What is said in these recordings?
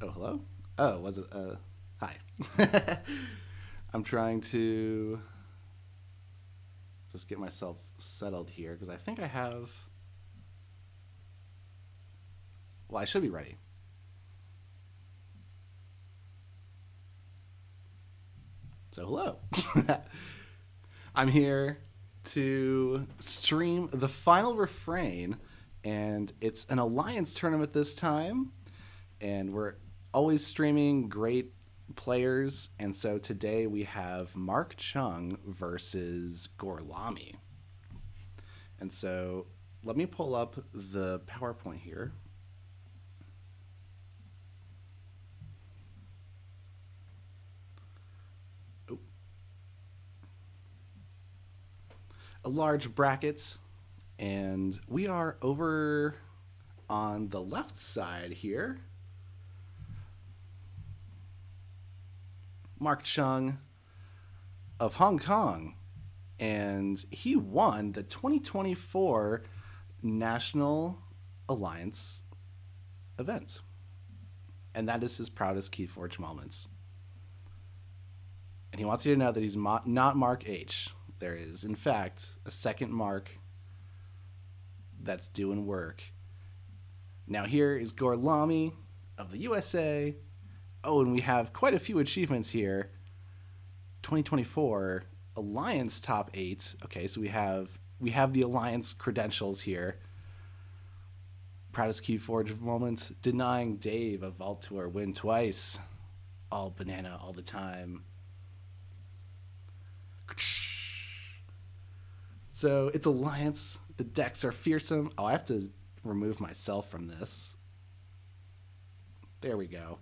Oh, hello? Oh, was it? Hi. I'm trying to just get myself settled here because I think I have. Well, I should be ready. So, hello. I'm here to stream the final refrain, and it's an alliance tournament this time, and we're always streaming great players. And so today we have Markchung versus Gorlami. And so let me pull up the PowerPoint here. Oh, a large bracket, and we are over on the left side here. Mark Chung of Hong Kong, and he won the 2024 National Alliance event. And that is his proudest Keyforge moments. And he wants you to know that he's not Mark H. There is, in fact, a second Mark that's doing work. Now here is Gorlami of the USA. Oh, and we have quite a few achievements here. 2024 Alliance top 8. Okay, so we have the Alliance credentials here. Proudest Keyforge moments: denying Dave a Vault Tour win twice. All banana all the time. So it's Alliance. The decks are fearsome. Oh, I have to remove myself from this. There we go.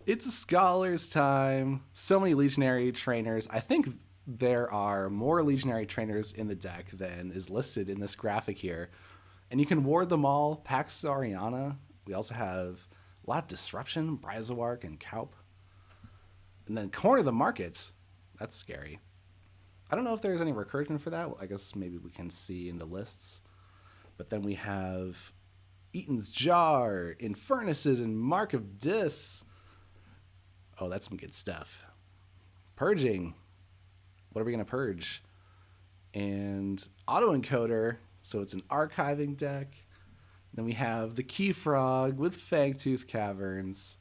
It's a Scholars time. So many Legionary trainers. I think there are more Legionary trainers in the deck than is listed in this graphic here. And you can ward them all. Pax Ariana. We also have a lot of Disruption, Bryzoark, and Kaup. And then Corner the Markets. That's scary. I don't know if there's any recursion for that. Well, I guess maybe we can see in the lists. But then we have Eaton's Jar, Infernuses, and Mark of Dis. Oh, that's some good stuff. Purging. What are we going to purge? And Autoencoder. So it's an archiving deck. Then we have the Key Frog with Fangtooth Caverns.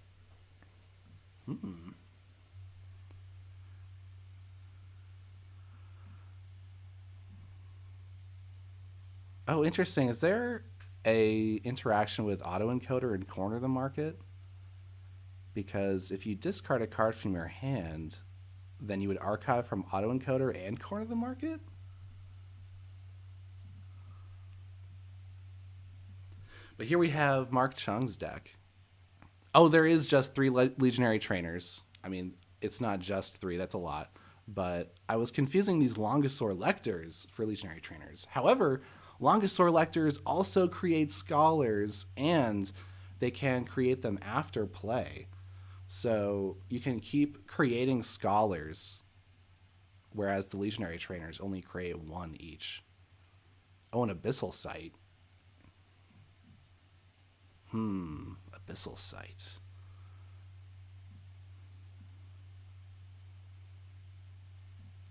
Oh, interesting. Is there a interaction with Autoencoder and Corner the Market? Because if you discard a card from your hand, then you would archive from Autoencoder and Corner the Market? But here we have Mark Chung's deck. Oh, there is just 3 Legionary trainers. I mean, it's not just 3, that's a lot. But I was confusing these Longosaur Lectors for Legionary trainers. However, Longosaur Lectors also create Scholars, and they can create them after play. So you can keep creating Scholars, whereas the Legionary trainers only create 1 each. Oh, an Abyssal Sight. Abyssal Sight.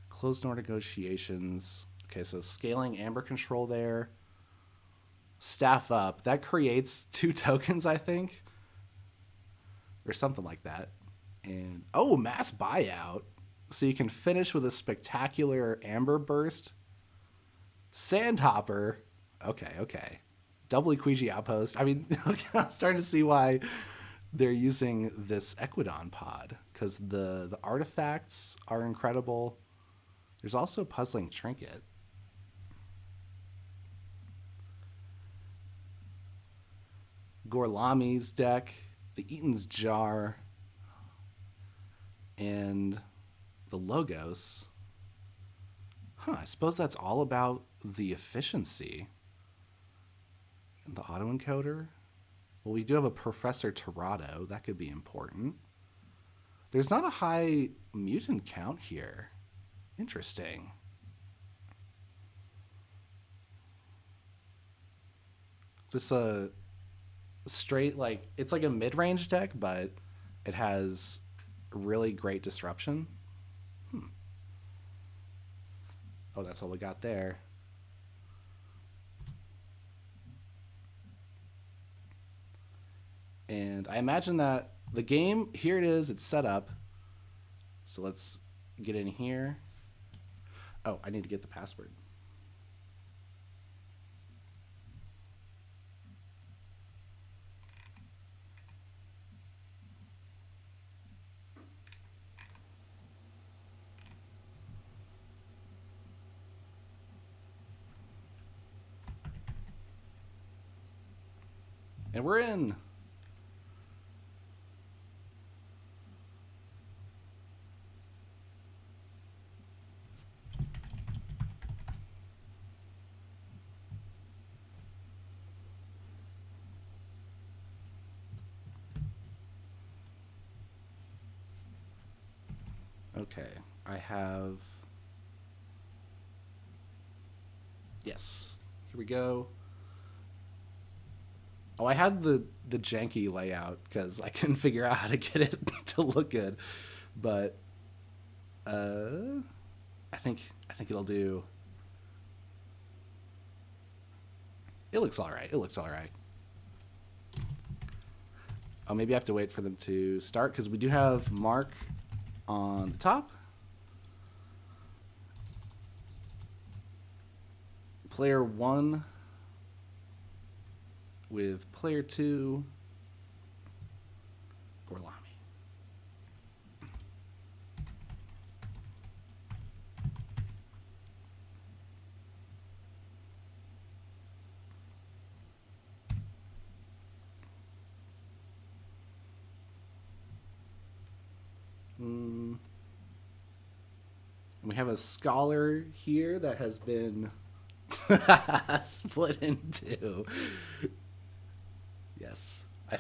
Closed door negotiations. Okay, so scaling Amber Control there. Staff up. That creates 2 tokens, I think. Or something like that. And, oh, Mass Buyout. So you can finish with a spectacular Amber Burst. Sandhopper. Okay. Double Equigi Outpost. I mean, I'm starting to see why they're using this Equidon pod. Because the artifacts are incredible. There's also Puzzling Trinket. Gorlami's deck, the Eaton's Jar, and the Logos. I suppose that's all about the efficiency. And the autoencoder. Well, we do have a Professor Torado. That could be important. There's not a high mutant count here. Interesting. Is this a straight, like, it's like a mid-range deck, but it has really great disruption. Oh, that's all we got there. And I imagine that the game, here it is, it's set up. So let's get in here. Oh, I need to get the password. And we're in. Okay, I have... Yes, here we go. Oh, I had the janky layout because I couldn't figure out how to get it to look good, but I think it'll do. It looks all right. It looks all right. Oh, maybe I have to wait for them to start because we do have Mark on the top. Player 1 with player 2, Gorlami. And we have a scholar here that has been split in two. Yes, I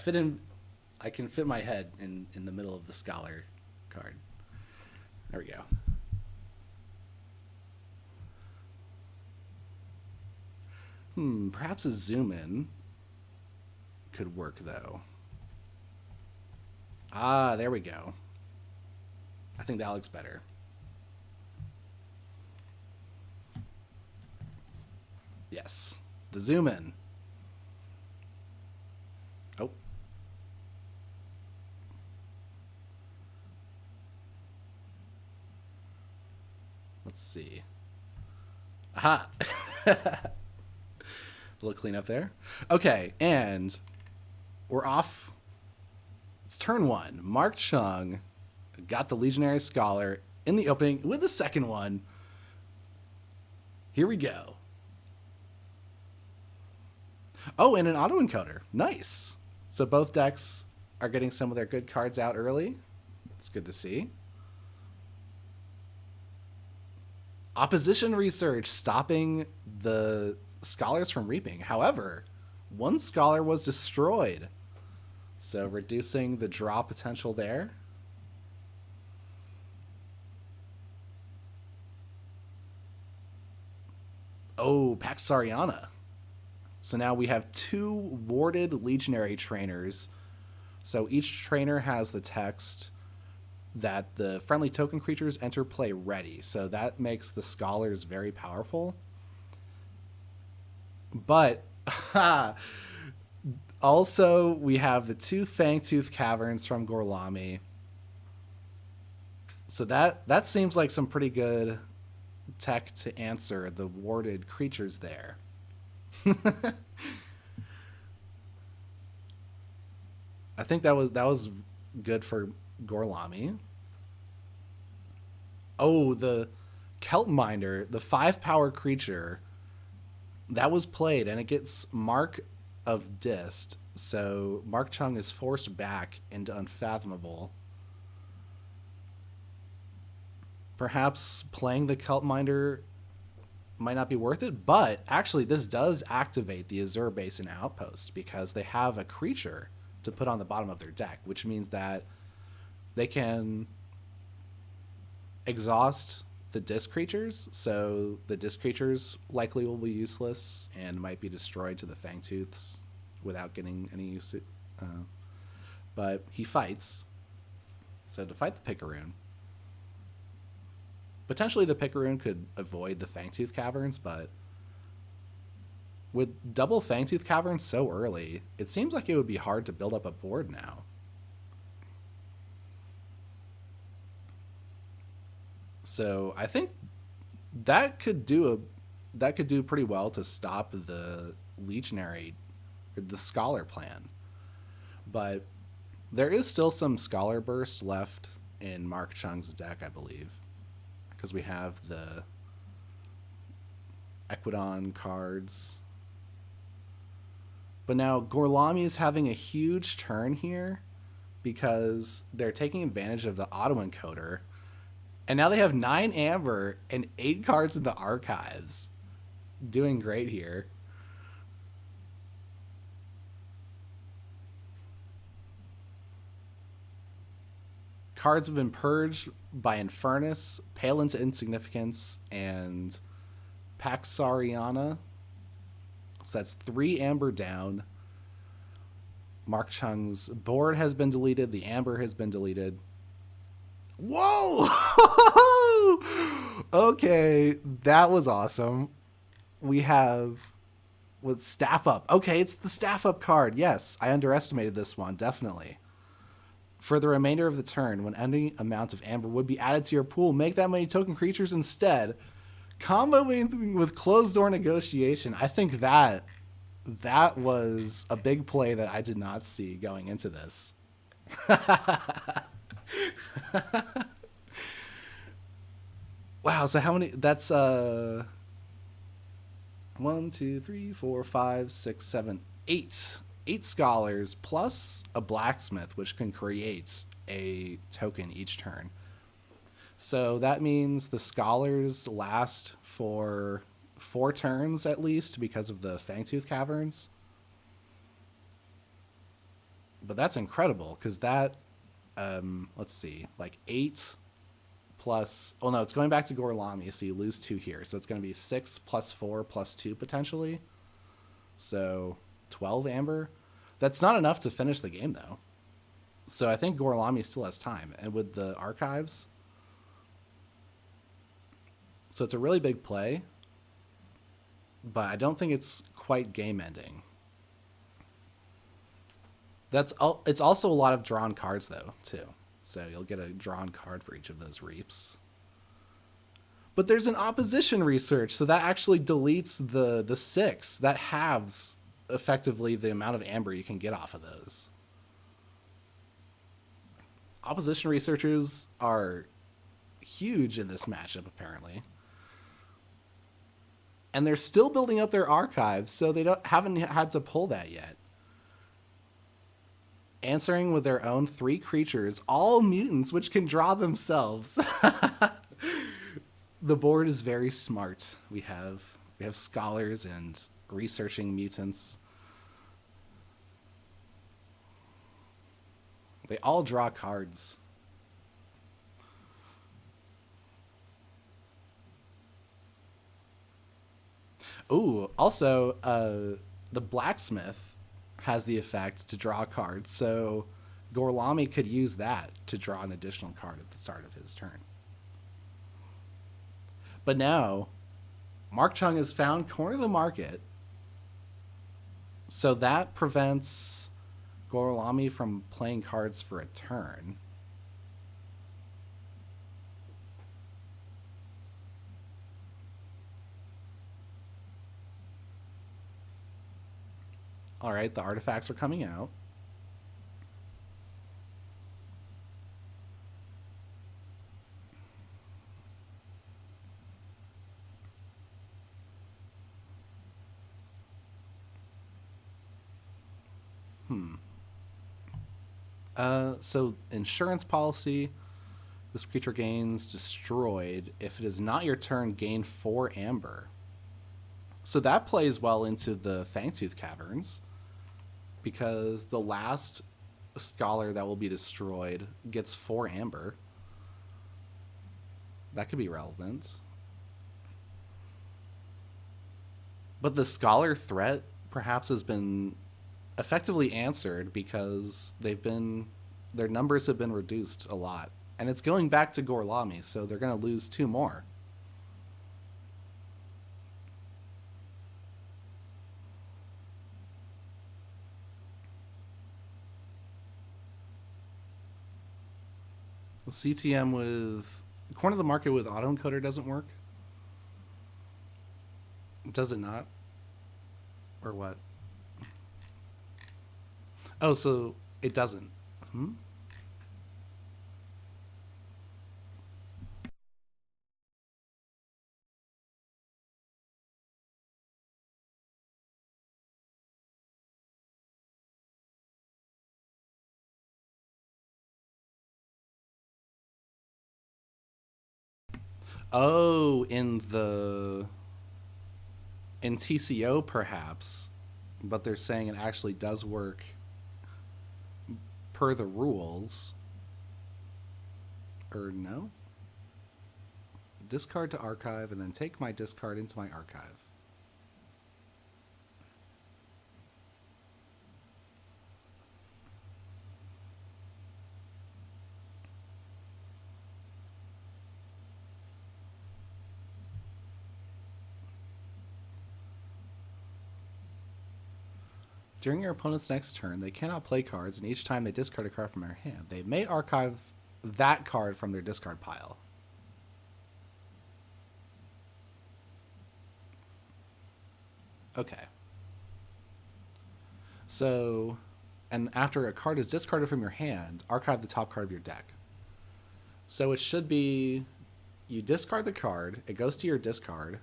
can fit my head in the middle of the scholar card. There we go. Perhaps a zoom in could work though. Ah, there we go. I think that looks better. Yes, the zoom in. Oh. Let's see. Aha. A little cleanup there. Okay, and we're off. It's turn 1. Markchung got the Legionary Scholar in the opening with the second one. Here we go. Oh, and an autoencoder. Nice. So both decks are getting some of their good cards out early. It's good to see. Opposition research stopping the scholars from reaping. However, one scholar was destroyed. So reducing the draw potential there. Oh, Pax Sariana. So now we have 2 warded legionary trainers. So each trainer has the text that the friendly token creatures enter play ready. So that makes the scholars very powerful. But also we have the 2 Fangtooth Caverns from Gorlami. So that seems like some pretty good tech to answer the warded creatures there. I think that was good for Gorlami. Oh, the Kelpminder, the 5-power creature, that was played, and it gets Mark of Dist. So Markchung is forced back into Unfathomable. Perhaps playing the Kelpminder might not be worth it, but actually this does activate the Azure Basin Outpost because they have a creature to put on the bottom of their deck, which means that they can exhaust the disc creatures, so the disc creatures likely will be useless and might be destroyed to the Fangtooths without getting any. But he fights. So to fight the Picaroon, potentially the Picaroon could avoid the Fangtooth Caverns, but with double Fangtooth Caverns so early, it seems like it would be hard to build up a board now. So I think that could do pretty well to stop the Legionary, the Scholar plan. But there is still some Scholar Burst left in Markchung's deck, I believe, because we have the Equidon cards. But now Gorlami is having a huge turn here because they're taking advantage of the auto encoder. And now they have 9 Amber and 8 cards in the archives. Doing great here. Cards have been purged by Infernus, Pale into Insignificance, and Paxariana. So that's 3 Amber down. Markchung's board has been deleted. The Amber has been deleted. Whoa! Okay, that was awesome. We have with Staff Up. Okay, it's the Staff Up card. Yes, I underestimated this one, definitely. For the remainder of the turn, when any amount of Amber would be added to your pool, make that many token creatures instead. Comboing with Closed Door Negotiation. I think that was a big play that I did not see going into this. Wow, so how many? That's 1, 2, 3, 4, 5, 6, 7, 8. 8 Scholars plus a Blacksmith, which can create a token each turn. So that means the Scholars last for 4 turns at least because of the Fangtooth Caverns. But that's incredible because that, let's see, like 8 plus, oh no, it's going back to Gorlami, so you lose 2 here. So it's going to be 6 plus 4 plus 2 potentially. So 12 Amber. That's not enough to finish the game though. So I think Gorlami still has time. And with the archives, so it's a really big play, but I don't think it's quite game ending. It's also a lot of drawn cards though too. So you'll get a drawn card for each of those reaps. But there's an opposition research, so that actually deletes the 6. That halves effectively the amount of Amber you can get off of those. Opposition researchers are huge in this matchup apparently. And they're still building up their archives, so they haven't had to pull that yet. Answering with their own 3 creatures, all mutants which can draw themselves. The board is very smart. We have Scholars and researching mutants. They all draw cards. Ooh, also, the Blacksmith has the effect to draw cards, so Gorlami could use that to draw an additional card at the start of his turn. But now, Markchung has found Corner of the Market, so that prevents Gorlami from playing cards for a turn. All right, the artifacts are coming out. So insurance policy. This creature gains destroyed. If it is not your turn, gain 4 Amber. So that plays well into the Fangtooth Caverns, because the last Scholar that will be destroyed gets 4 Amber. That could be relevant. But the Scholar threat perhaps has been effectively answered because their numbers have been reduced a lot. And it's going back to Gorlami, so they're going to lose 2 more. The CTM with corner of the market with autoencoder doesn't work. Does it not? Or what? Oh, so it doesn't. Hmm? Oh, in TCO perhaps, but they're saying it actually does work per the rules. Or no? Discard to archive and then take my discard into my archive. During your opponent's next turn, they cannot play cards, and each time they discard a card from their hand, they may archive that card from their discard pile. Okay. So, and after a card is discarded from your hand, archive the top card of your deck. So it should be you discard the card, it goes to your discard.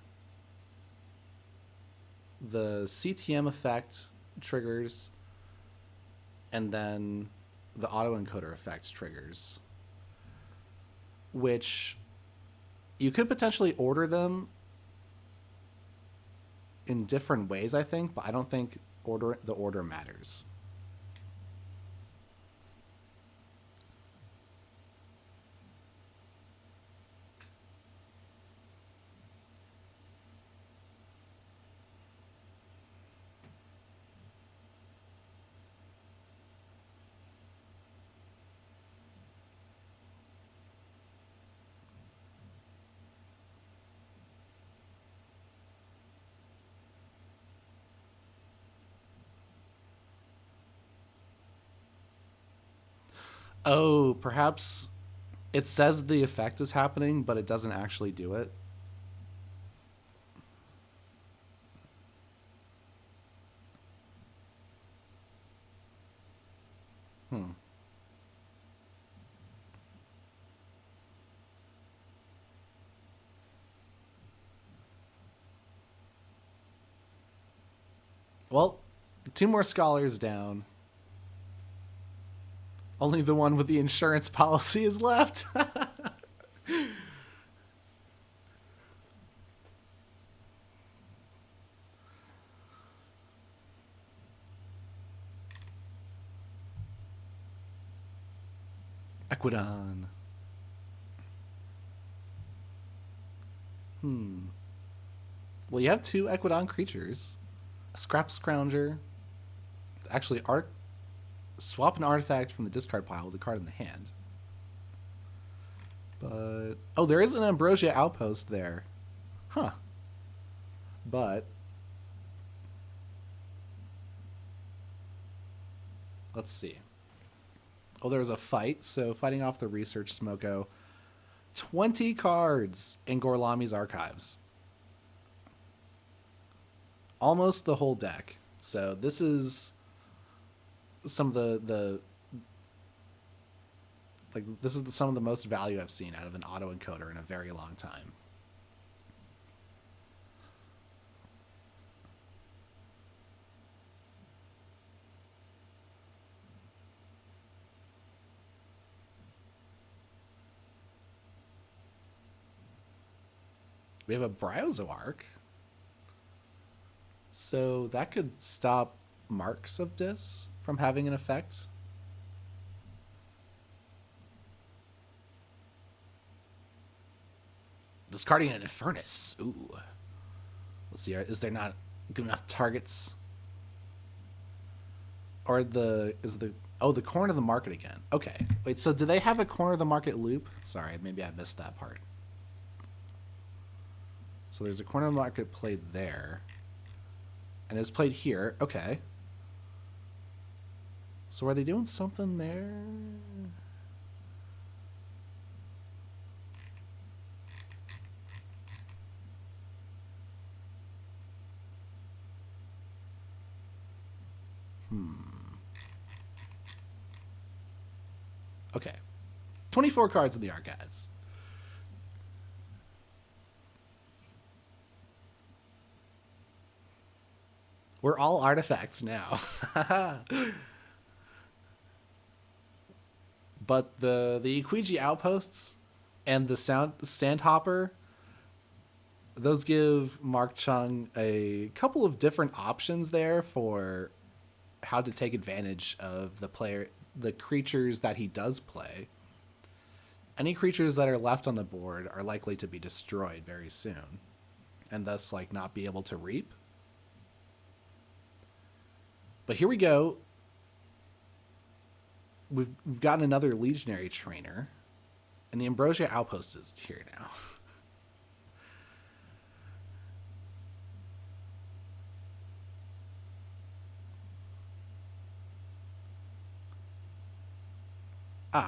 The CTM effect triggers, and then the autoencoder effect triggers, which you could potentially order them in different ways, I think, but I don't think the order matters. Oh, perhaps it says the effect is happening, but it doesn't actually do it. Hmm. Well, 2 more scholars down. Only the one with the insurance policy is left. Equidon. Hmm. Well, you have 2 Equidon creatures. A Scrap Scrounger. Actually, swap an artifact from the discard pile with a card in the hand. But oh, there is an Ambrosia Outpost there. Huh. But let's see. Oh, there was a fight, so fighting off the Research Smoko. 20 cards in Gorlami's archives. Almost the whole deck. So this is some of the like this is some of the most value I've seen out of an autoencoder in a very long time. We have a Bryozoark. So that could stop Marks of Dis from having an effect. Discarding an Infernus. Ooh. Let's see. Is there not good enough targets? Or the corner of the market again. Okay. Wait, so do they have a corner of the market loop? Sorry, maybe I missed that part. So there's a corner of the market played there. And it's played here. Okay. So are they doing something there? Okay. 24 cards in the archives. We're all artifacts now. But the Equiji outposts and the Sandhopper, those give Markchung a couple of different options there for how to take advantage of the creatures that he does play. Any creatures that are left on the board are likely to be destroyed very soon, and thus like not be able to reap. But here we go. We've gotten another Legionary trainer, and the Ambrosia Outpost is here now.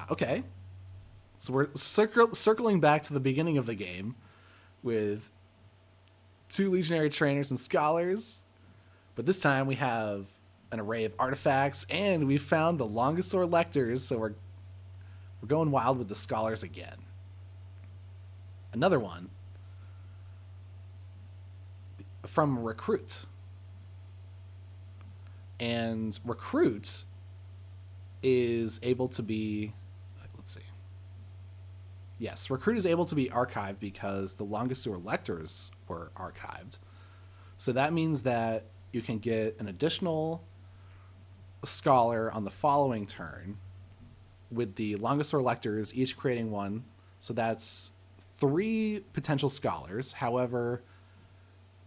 Okay. So we're circling back to the beginning of the game with 2 Legionary trainers and scholars, but this time we have an array of artifacts, and we found the Longosaur Lectors, so we're going wild with the scholars again. Another one from Recruit. And Recruit is able to be, let's see. Yes, Recruit is able to be archived because the Longosaur Lectors were archived. So that means that you can get an additional scholar on the following turn with the Longosaur Lectors, each creating one. So that's 3 potential scholars. However,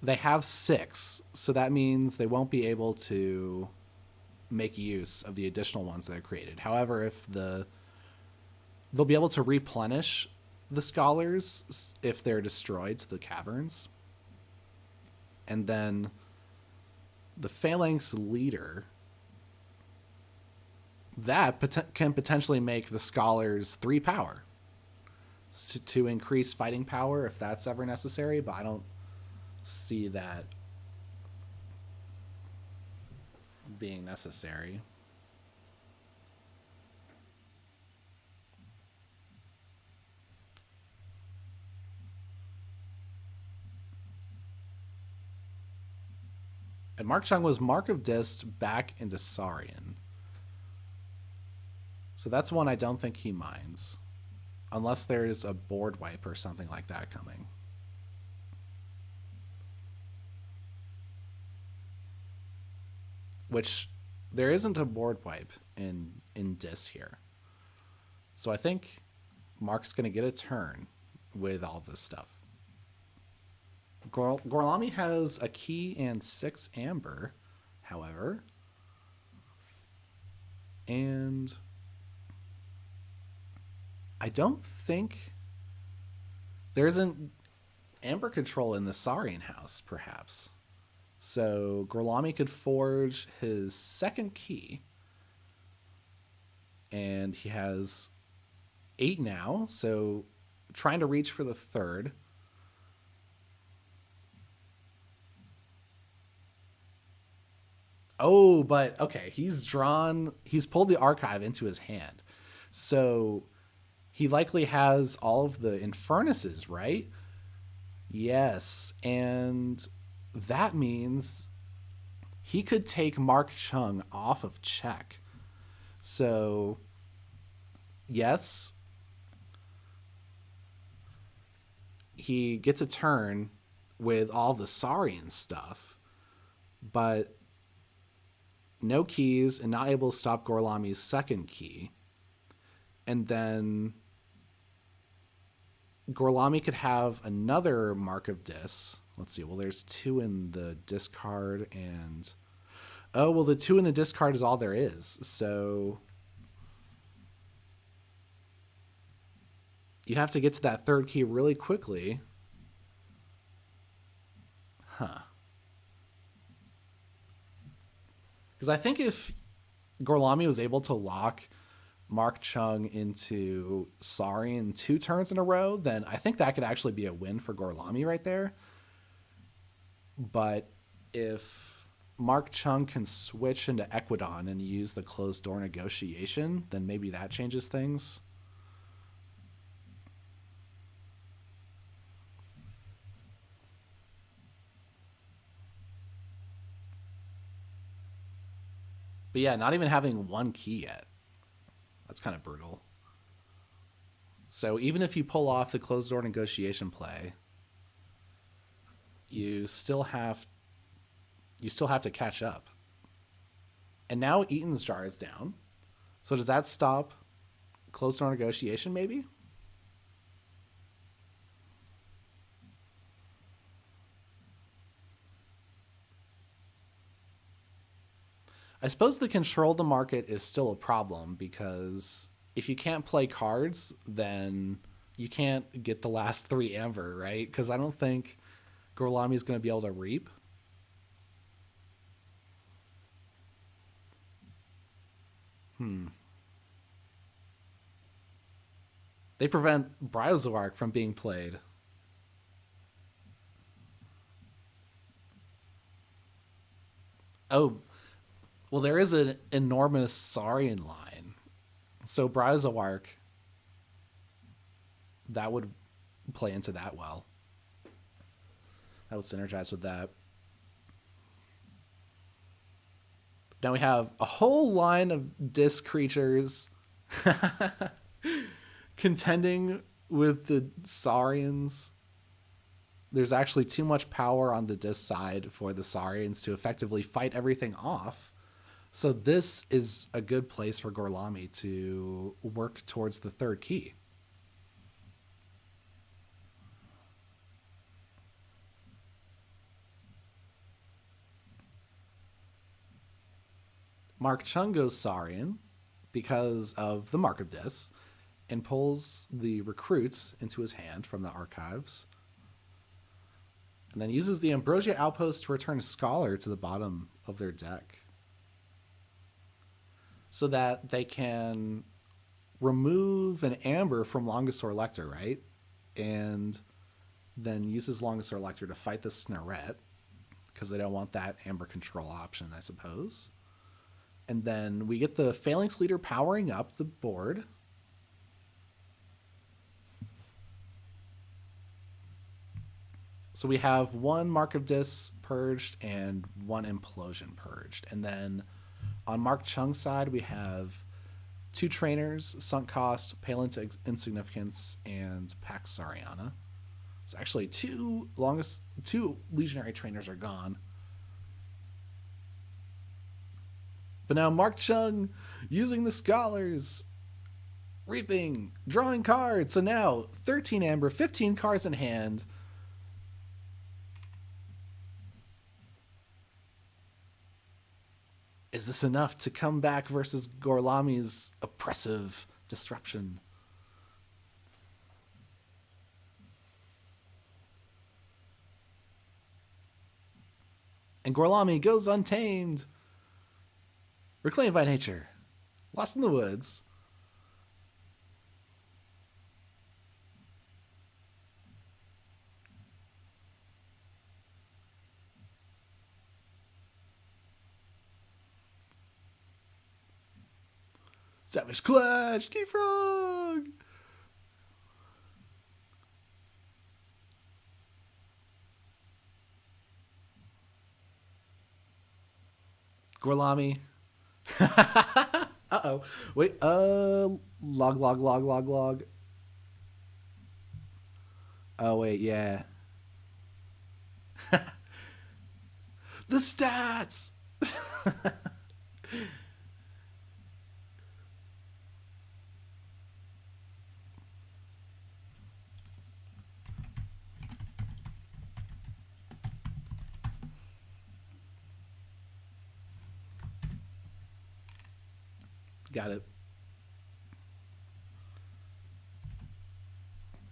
they have 6, so that means they won't be able to make use of the additional ones that are created. However, they'll be able to replenish the scholars if they're destroyed to the caverns. And then the Phalanx Leader, that can potentially make the scholars 3 power to increase fighting power if that's ever necessary, but I don't see that being necessary. And Markchung was Mark of Dist back into Saurian. So that's one I don't think he minds. Unless there's a board wipe or something like that coming. Which there isn't a board wipe in Dis here. So I think Mark's going to get a turn with all this stuff. Gorlami has a key and 6 amber, however. And I don't think there isn't amber control in the Saurian house, perhaps. So Gorlami could forge his 2nd key. And he has 8 now, so trying to reach for the 3rd. Oh, but okay, he's pulled the archive into his hand. So he likely has all of the Infernuses, right? Yes, and that means he could take Markchung off of check. So, yes, he gets a turn with all the Saurian stuff, but no keys and not able to stop Gorlami's 2nd key. And then Gorlami could have another Mark of Dis. Let's see. Well, there's 2 in the discard, and Oh, well, the 2 in the discard is all there is. So you have to get to that 3rd key really quickly. Huh. Because I think if Gorlami was able to lock Markchung into Saurian 2 turns in a row, then I think that could actually be a win for Gorlami right there. But if Markchung can switch into Equidon and use the closed door negotiation, then maybe that changes things. But yeah, not even having 1 key yet. That's kind of brutal. So even if you pull off the closed door negotiation play, you still have to catch up. And now Eaton's Jar is down. So does that stop closed door negotiation maybe? I suppose the control the market is still a problem because if you can't play cards, then you can't get the last 3 Amber, right? Because I don't think Gorlami is going to be able to reap. They prevent Bryozoark from being played. Oh, well, there is an enormous Saurian line. So Bryozoark, that would play into that well. That would synergize with that. Now we have a whole line of disc creatures contending with the Saurians. There's actually too much power on the disc side for the Saurians to effectively fight everything off. So this is a good place for Gorlami to work towards the 3rd key. Markchung goes Saurian because of the Mark of Dis and pulls the recruits into his hand from the archives. And then uses the Ambrosia Outpost to return a Scholar to the bottom of their deck so that they can remove an Amber from Longosaur Lector, right? And then uses Longosaur Lector to fight the Snarette because they don't want that Amber control option, I suppose. And then we get the Phalanx Leader powering up the board. So we have 1 Mark of Dis purged and 1 Implosion purged. And then on Markchung's side, we have 2 trainers, Sunk Cost, Pale into Insignificance, and Pax Sariana. So actually 2 Legionary trainers are gone. But now Markchung using the Scholars, reaping, drawing cards. So now 13 Amber, 15 cards in hand. Is this enough to come back versus Gorlami's oppressive disruption? And Gorlami goes untamed. Reclaimed by nature. Lost in the woods. Savage Clutch! Keyforge! Gorlami. Uh-oh. Wait, log. Oh, wait, yeah. The stats! Got it.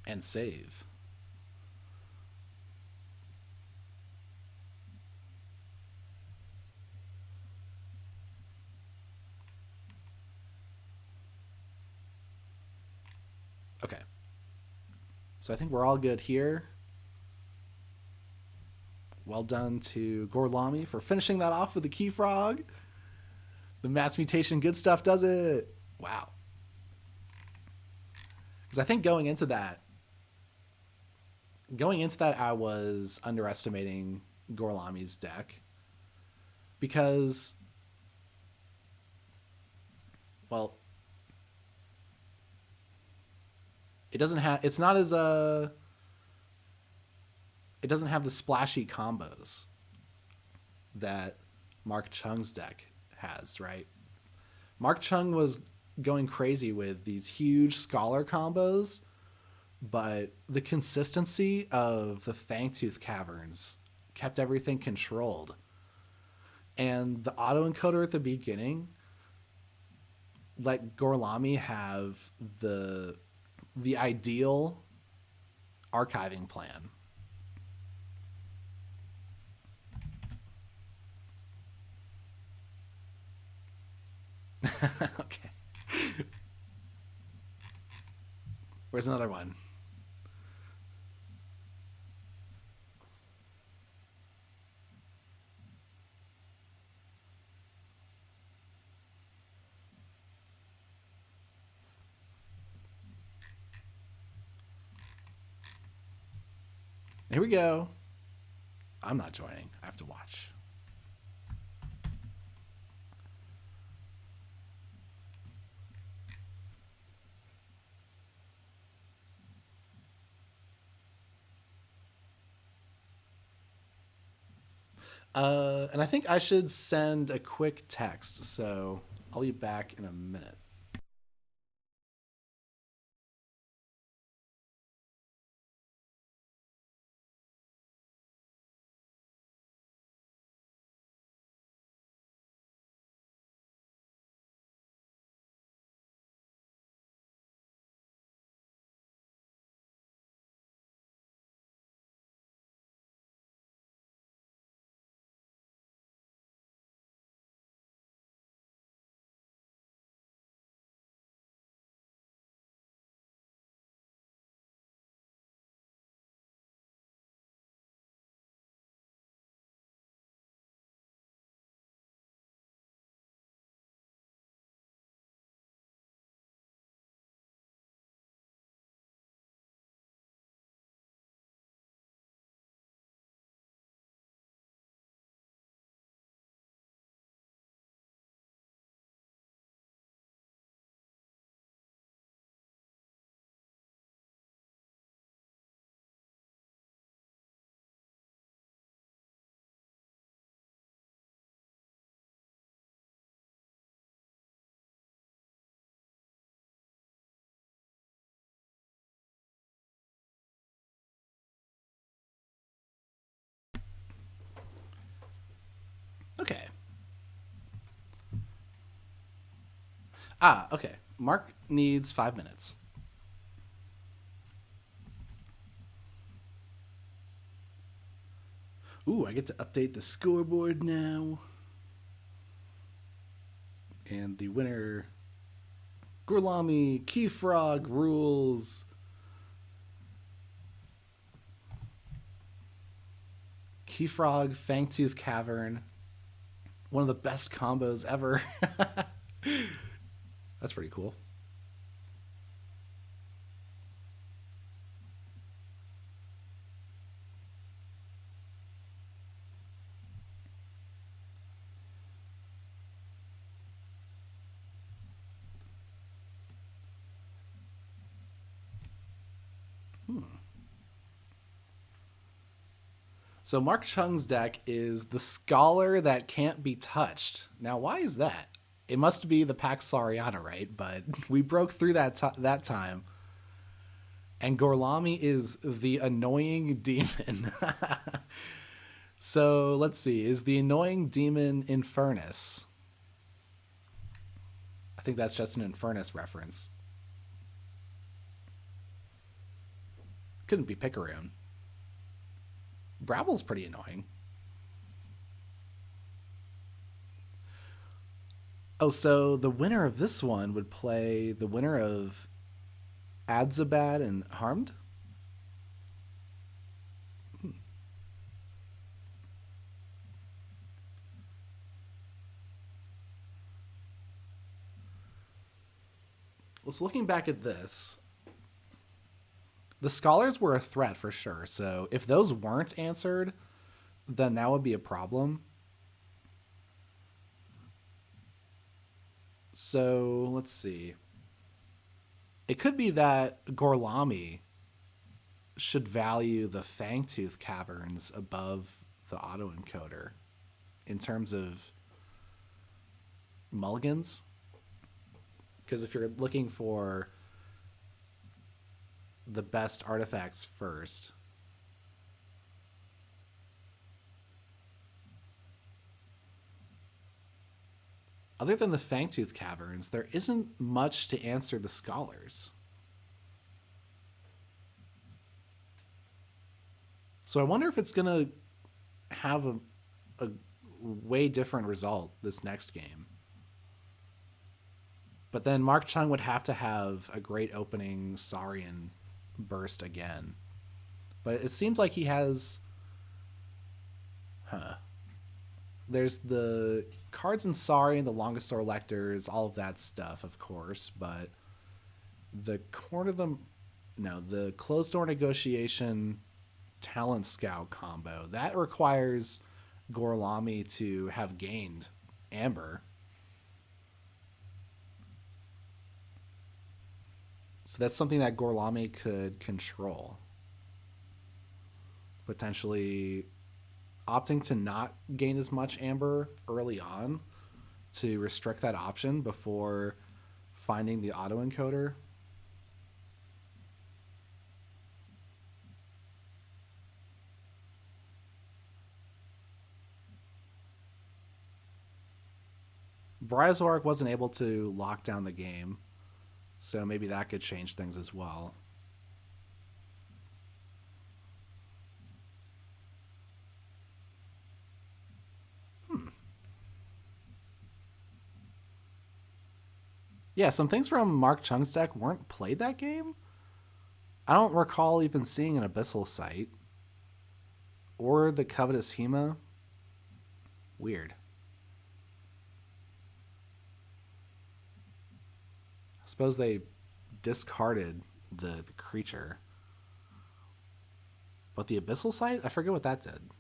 And save. Okay. So I think we're all good here. Well done to Gorlami for finishing that off with the Key Frog. The mass mutation good stuff does it. Wow. Because I think going into that, I was underestimating Gorlami's deck. Because, well, it doesn't have, it's not as it doesn't have the splashy combos that Markchung's deck has, right? Markchung was going crazy with these huge scholar combos, but the consistency of the Fangtooth Caverns kept everything controlled. And the autoencoder at the beginning let Gorlami have the ideal archiving plan. Okay. Where's another one? Here we go. I'm not joining. I have to watch. And I think I should send a quick text, so I'll be back in a minute. Okay. Okay. Mark needs 5 minutes. Ooh, I get to update the scoreboard now. And the winner, Gorlami, Key Frog rules. Key Frog, Fangtooth Cavern. One of the best combos ever. That's pretty cool. So Markchung's deck is the Scholar that can't be touched. Now, why is that? It must be the Pax Sariana, right? But we broke through that time. And Gorlami is the annoying demon. So let's see. Is the annoying demon Infernus? I think that's just an Infernus reference. Couldn't be Picaroon. Brabble's pretty annoying. Oh, so the winner of this one would play the winner of Adzabad and Harmed? Well, so looking back at this, the scholars were a threat for sure. So if those weren't answered, then that would be a problem. So let's see. It could be that Gorlami should value the Fangtooth Caverns above the autoencoder in terms of mulligans. Because if you're looking for the best artifacts first, other than the Fangtooth Caverns, there isn't much to answer the scholars. So I wonder if it's going to have a way different result this next game. But then Markchung would have to have a great opening Saurian burst again. But it seems like he has... There's the cards in Saurian, the Longosaur Lectors, all of that stuff, of course. But the the Closed Door Negotiation Talent Scout combo, that requires Gorlami to have gained Amber. So that's something that Gorlami could control. Potentially opting to not gain as much Amber early on to restrict that option before finding the autoencoder. Bryozoark wasn't able to lock down the game, so maybe that could change things as well. Yeah, some things from Markchung's deck weren't played that game. I don't recall even seeing an Abyssal Sight. Or the Covetous Hema. Weird. I suppose they discarded the creature. But the Abyssal Sight? I forget what that did.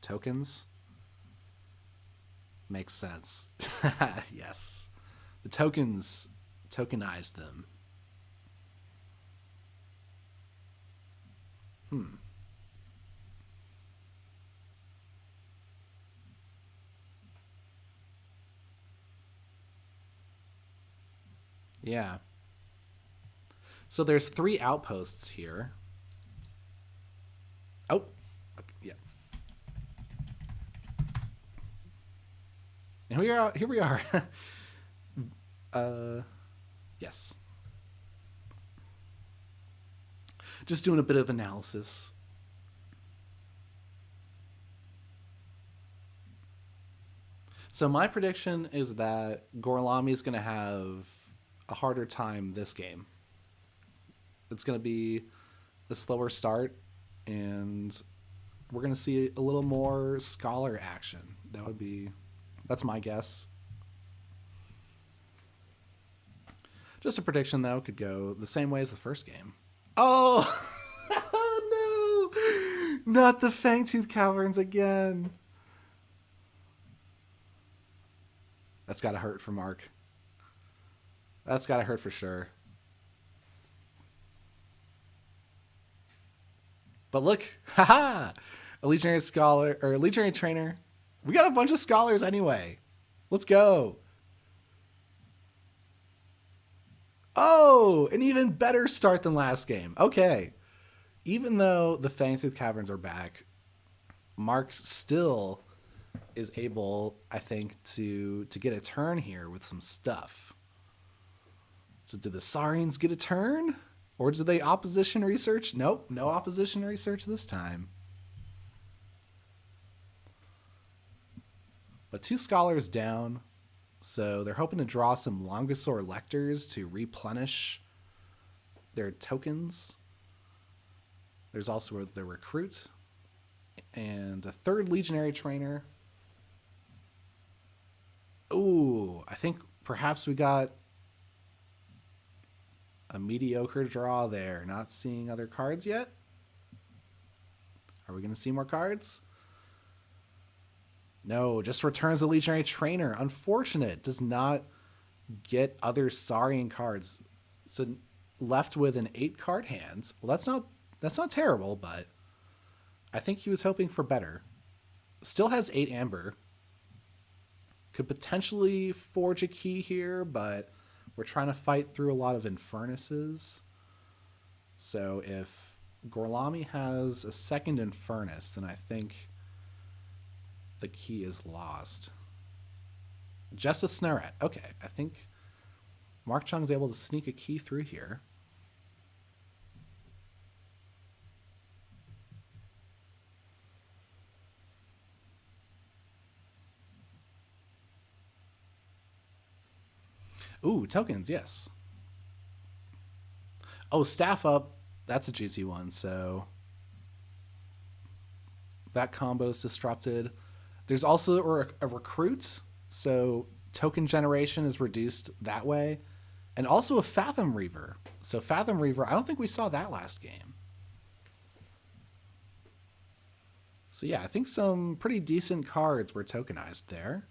Tokens? Makes sense. Yes. The tokens tokenized them. Yeah. So there's 3 outposts here. Oh, okay, yeah. And here we are. Yes. Just doing a bit of analysis. So my prediction is that Gorlami is going to have a harder time this game. It's going to be a slower start, and we're going to see a little more scholar action. That's my guess. Just a prediction, though, could go the same way as the first game. Oh! No! Not the Fangtooth Caverns again. That's got to hurt for Mark. That's got to hurt for sure. But look, haha! A Legionary Scholar, or a Legionary Trainer. We got a bunch of Scholars anyway. Let's go. Oh, an even better start than last game. Okay. Even though the Fangtooth Caverns are back, Marks still is able, I think, to get a turn here with some stuff. So did the Saurians get a turn? Or did they opposition research? Nope, no opposition research this time. But 2 scholars down. So they're hoping to draw some Longosaur Lectors to replenish their tokens. There's also the recruit. And a 3rd Legionary Trainer. Ooh, I think perhaps we got a mediocre draw there. Not seeing other cards yet. Are we going to see more cards? No, just returns the Legionary Trainer. Unfortunate. Does not get other Saurian cards. So left with an 8-card hand. Well, that's not terrible, but I think he was hoping for better. Still has 8 amber. Could potentially forge a key here, but we're trying to fight through a lot of Infernuses. So if Gorlami has a 2nd Infernus, then I think the key is lost. Just a Snaret. Okay, I think Markchung's able to sneak a key through here. Ooh, tokens, yes. Oh, staff up. That's a juicy one, so that combo is disrupted. There's also a recruit, so token generation is reduced that way. And also a Fathom Reaver. So Fathom Reaver, I don't think we saw that last game. So yeah, I think some pretty decent cards were tokenized there.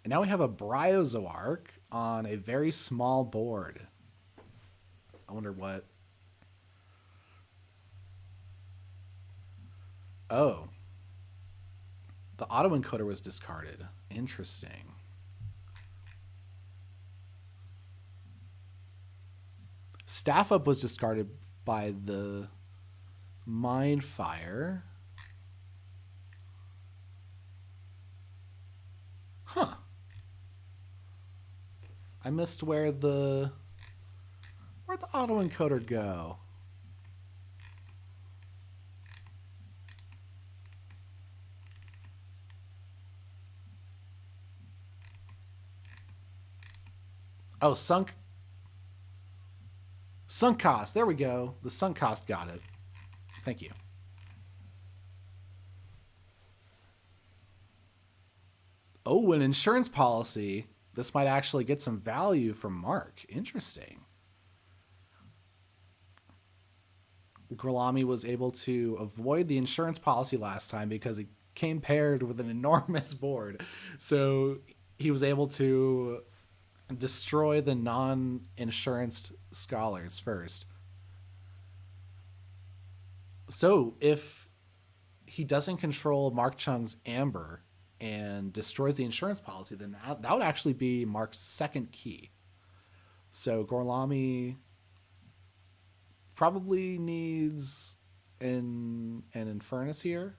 And now we have a Bryozoark on a very small board. I wonder what... Oh. The auto-encoder was discarded. Interesting. Staff Up was discarded by the Mindfire. Huh. I missed where'd the auto-encoder go? Oh, sunk cost. There we go. The sunk cost got it. Thank you. Oh, an insurance policy. This might actually get some value from Mark. Interesting. Gorlami was able to avoid the insurance policy last time because it came paired with an enormous board. So he was able to destroy the non-insurance scholars first. So if he doesn't control Markchung's Amber and destroys the insurance policy, then that would actually be Mark's 2nd key. So Gorlami probably needs an Infernus here.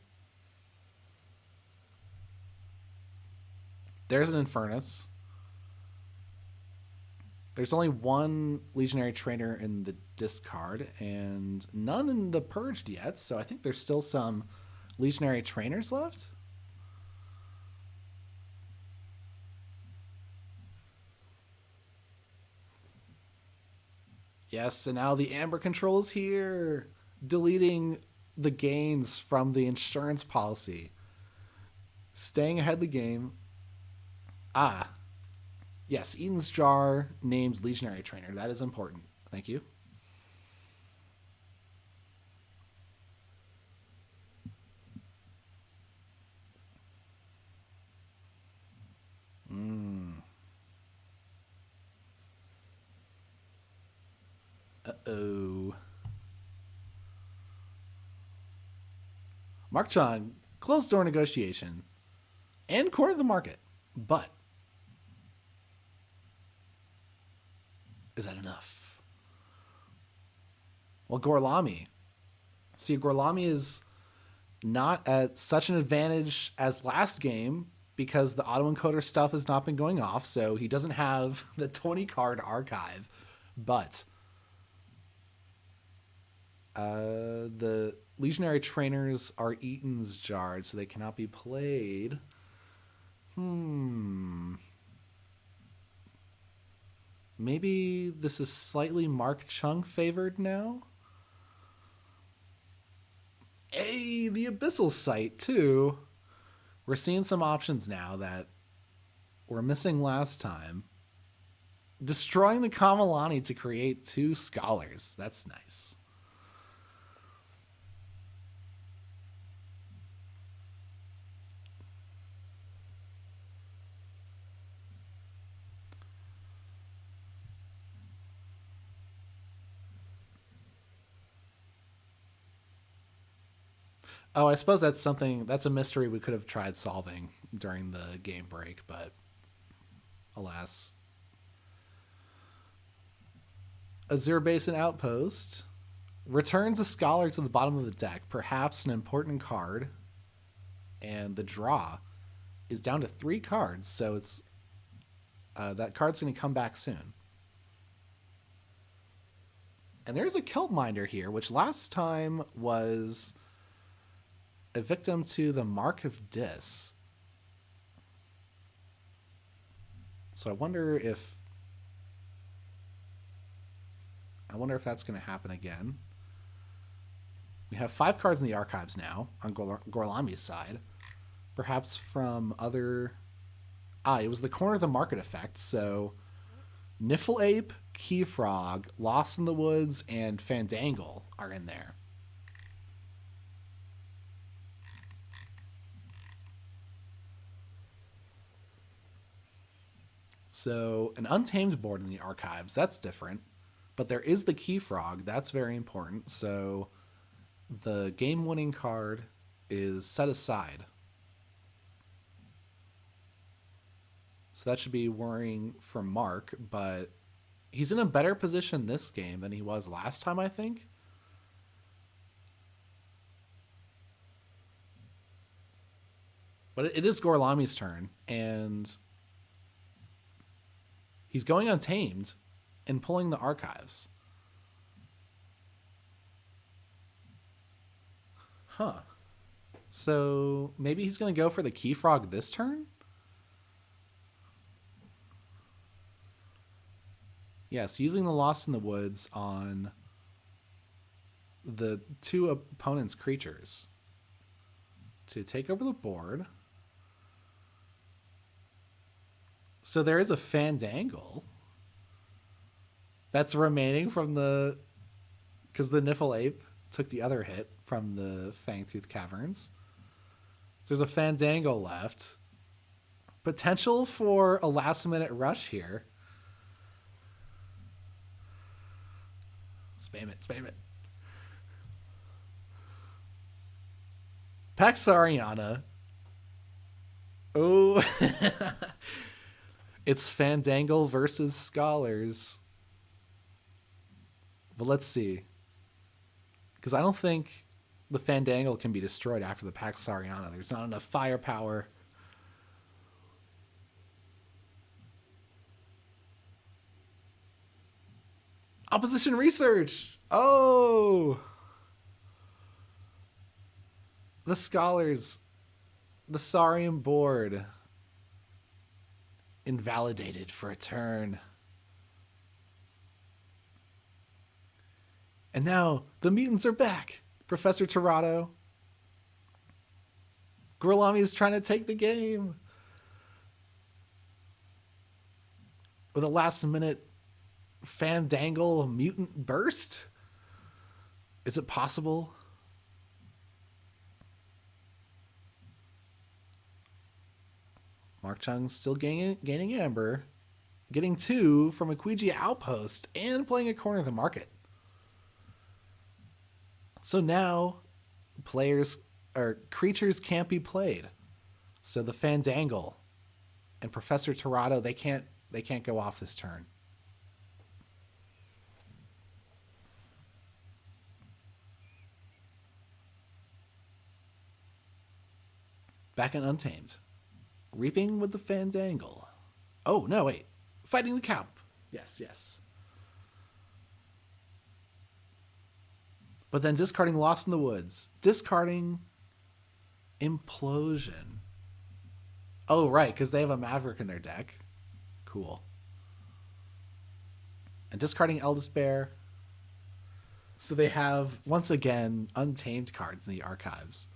There's an Infernus. There's only 1 Legionary Trainer in the discard and none in the Purged yet, so I think there's still some Legionary Trainers left. Yes, and now the Amber control is here, deleting the gains from the insurance policy. Staying ahead of the game. Ah. Yes, Eden's Jar names Legionary Trainer. That is important. Thank you. Uh-oh. Markchung, closed door negotiation and court of the market. But is that enough? Well, Gorlami. See, Gorlami is not at such an advantage as last game because the auto-encoder stuff has not been going off, so he doesn't have the 20-card archive. But the legionary trainers are Eaton's jarred, so they cannot be played. Maybe this is slightly Markchung favored now? Hey, the Abyssal Sight, too. We're seeing some options now that were missing last time. Destroying the Kamalani to create 2 scholars. That's nice. Oh, I suppose that's a mystery we could have tried solving during the game break, but alas. Azure Basin Outpost returns a scholar to the bottom of the deck, perhaps an important card, and the draw is down to 3 cards, so it's that card's going to come back soon. And there's a Kilt Minder here, which last time was a victim to the Mark of Dis. So I wonder if that's going to happen again. We have 5 cards in the archives now on Gorlami's side. Perhaps from other... it was the Corner of the Market effect, so Niffle-Ape, Keyfrog, Lost in the Woods, and Fandangle are in there. So an Untamed board in the archives, that's different. But there is the Keyfrog, that's very important. So the game-winning card is set aside. So that should be worrying for Mark, but he's in a better position this game than he was last time, I think. But it is Gorlami's turn, and he's going Untamed and pulling the archives. Huh. So maybe he's going to go for the Keyfrog this turn? Yes, using the Lost in the Woods on the 2 opponents' creatures to take over the board. So there is a Fandangle that's remaining from the... because the Niffle-Ape took the other hit from the Fangtooth Caverns. So there's a Fandangle left. Potential for a last-minute rush here. Spam it, spam it. Pax Ariana. Oh. It's Fandangle versus Scholars. But let's see. Because I don't think the Fandangle can be destroyed after the Pax Ariana. There's not enough firepower. Opposition Research! Oh! The Scholars. The Saurian board. Invalidated for a turn. And now the mutants are back. Professor Torado. Gorlami is trying to take the game. With a last minute Fandangle mutant burst? Is it possible? Markchung still gaining Amber, getting 2 from a Quiji Outpost, and playing a Corner of the Market. So now creatures can't be played. So the Fandangle and Professor Torado, they can't go off this turn. Back in Untamed. Reaping with the Fandangle. Oh, no, wait. Fighting the Cap. Yes, yes. But then discarding Lost in the Woods. Discarding Implosion. Oh, right, because they have a Maverick in their deck. Cool. And discarding Eldest Bear. So they have, once again, untamed cards in the archives.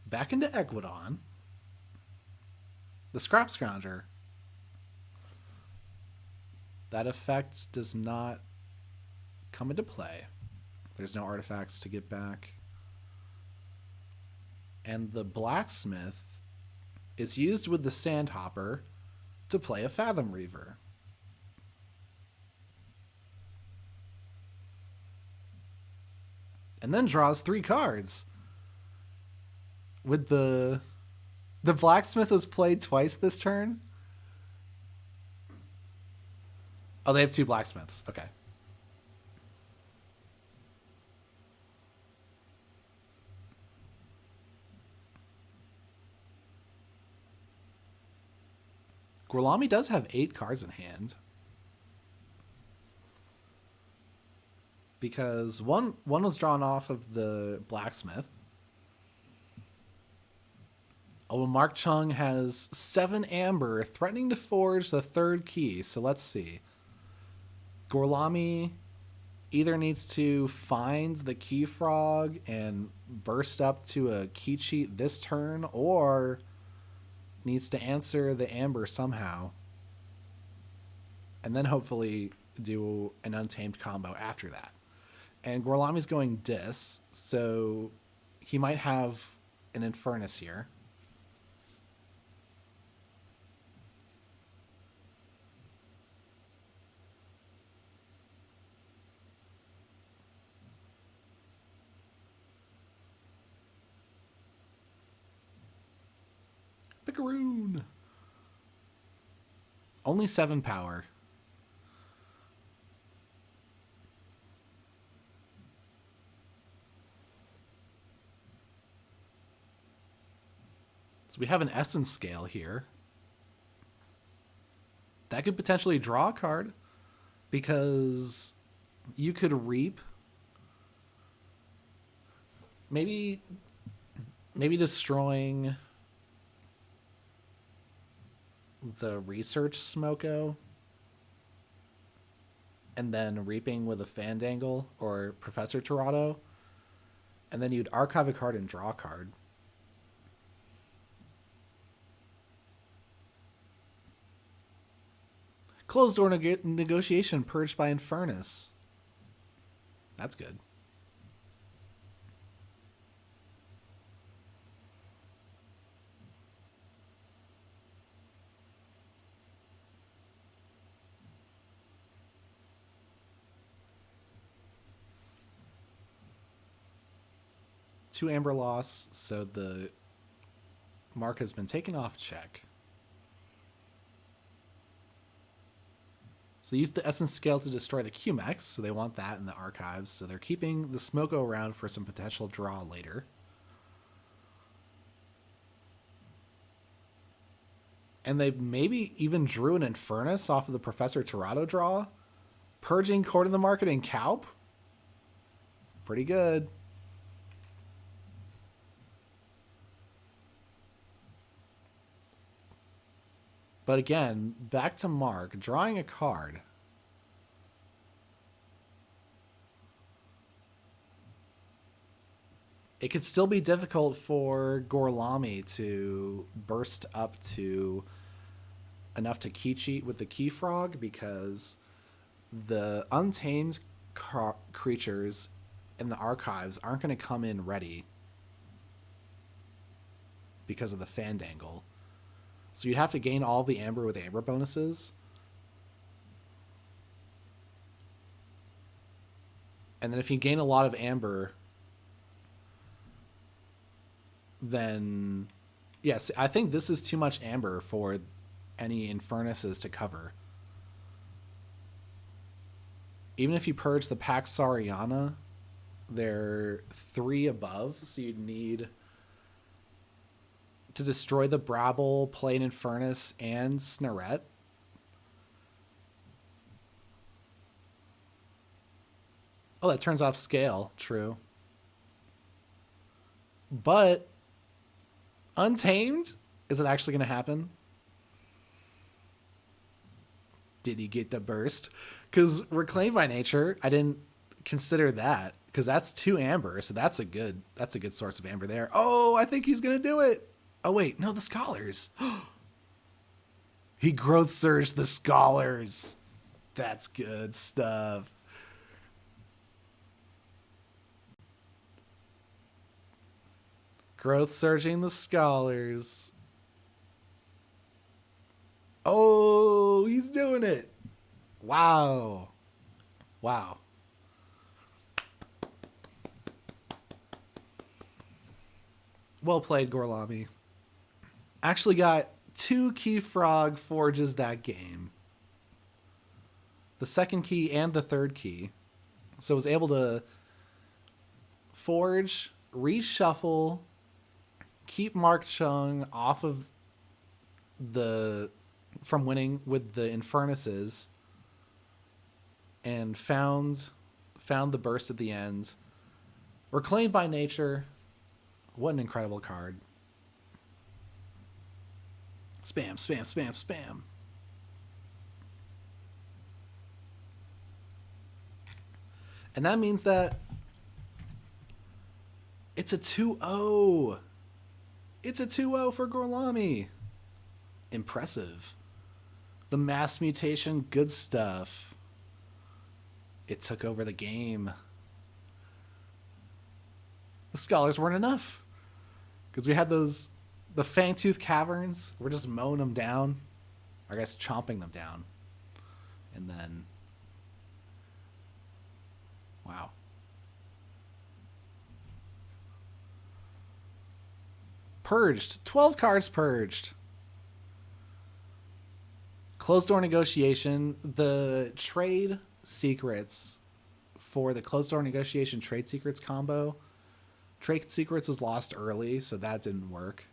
Back into Equidon. The Scrap Scrounger. That effect does not come into play. There's no artifacts to get back. And the Blacksmith is used with the Sandhopper to play a Fathom Reaver. And then draws 3 cards. With the Blacksmith was played twice this turn. Oh, they have 2 Blacksmiths. Okay. Gorlami does have 8 cards in hand. Because one was drawn off of the Blacksmith. Oh, Markchung has 7 amber, threatening to forge the 3rd key. So let's see. Gorlami either needs to find the Key Frog and burst up to a key cheat this turn, or needs to answer the amber somehow. And then hopefully do an untamed combo after that. And Gorlami's going Dis, so he might have an Infernus here. Picaroon. Only 7 power. So we have an Essence Scale here. That could potentially draw a card, because you could Reap. Maybe destroying the Research Smoko and then Reaping with a Fandangle or Professor Tirado, and then you'd archive a card and draw a card. Closed door negotiation purged by Infernus. That's good. Two amber loss, so the mark has been taken off check. So they used the Essence Scale to destroy the QMX, so they want that in the archives. So they're keeping the Smoko around for some potential draw later. And they maybe even drew an Infernus off of the Professor Tirado draw. Purging Court of the Market and Kaup. Pretty good. But again, back to Mark, drawing a card. It could still be difficult for Gorlami to burst up to enough to key cheat with the Key Frog, because the untamed creatures in the archives aren't going to come in ready because of the Fandangle. So you'd have to gain all the amber with amber bonuses. And then if you gain a lot of amber, then Yes, I think this is too much amber for any Infernuses to cover. Even if you purge the Pax Sariana, they're 3 above, so you'd need to destroy the Brabble, play an Infernus, and Snarette. Oh, that turns off scale. True. But Untamed? Is it actually going to happen? Did he get the burst? Because Reclaimed by Nature, I didn't consider that, because that's 2 amber, so that's a good source of amber there. Oh, I think he's going to do it. Oh, wait. No, the Scholars. He growth surged the Scholars. That's good stuff. Growth surging the Scholars. Oh, he's doing it. Wow. Wow. Well played, Gorlami. Actually got 2 key frog forges that game. The second key and the third key. So was able to forge, reshuffle, keep Markchung off of from winning with the Infernuses, and found the burst at the end. Reclaimed by Nature. What an incredible card. Spam, spam, spam, spam. And that means that it's a 2-0. It's a 2-0 for Gorlami. Impressive. The mass mutation, good stuff. It took over the game. The Scholars weren't enough, because we had the Fangtooth Caverns. We're just mowing them down. I guess chomping them down. And then... Wow. Purged. 12 cards purged. Closed door negotiation. The trade secrets for the closed door negotiation trade secrets combo. Trade secrets was lost early, so that didn't work.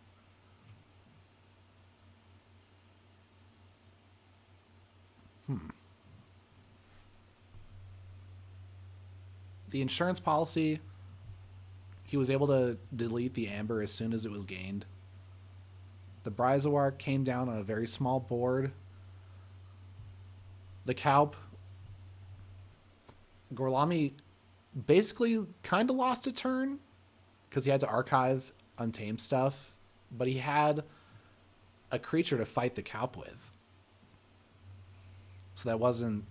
The insurance policy, he was able to delete the amber as soon as it was gained. The Brizawar came down on a very small board. The Calp, Gorlami basically kind of lost a turn because he had to archive Untamed stuff, but he had a creature to fight the Calp with. So that wasn't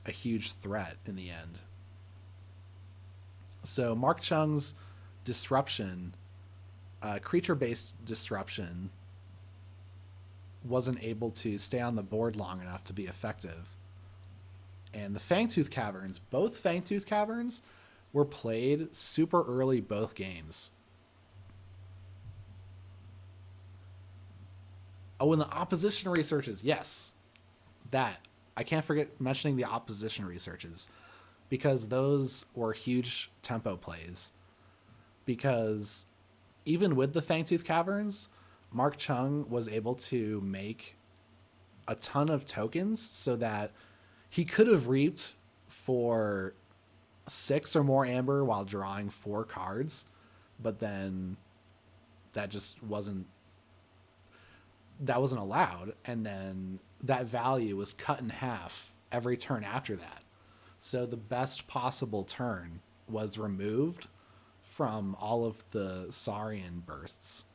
a huge threat in the end. So Markchung's disruption, creature-based disruption, wasn't able to stay on the board long enough to be effective. And the Fangtooth Caverns, both Fangtooth Caverns, were played super early both games. Oh, and the opposition researches, yes. That. I can't forget mentioning the opposition researches, because those were huge tempo plays. Because even with the Fangtooth Caverns, Markchung was able to make a ton of tokens so that he could have reaped for 6 or more amber while drawing 4 cards, but then that just wasn't allowed, and then that value was cut in half every turn after that. So the best possible turn was removed from all of the Saurian bursts.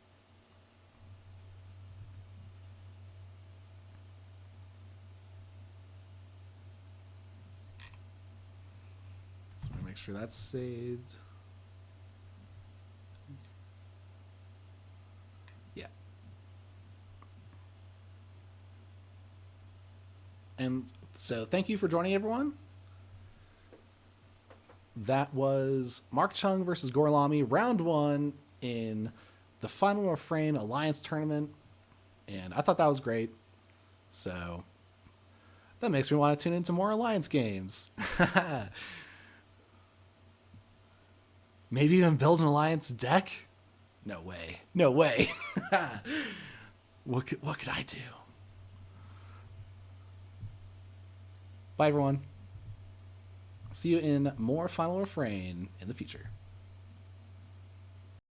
So let me make sure that's saved. Yeah. And so thank you for joining, everyone. That was Markchung versus Gorlami, round 1 in the the Final Refrain Alliance Tournament, and I thought that was great. So that makes me want to tune into more Alliance games. Maybe even build an Alliance deck? No way. No way. What could I do? Bye, everyone. See you in more Final Refrain in the future.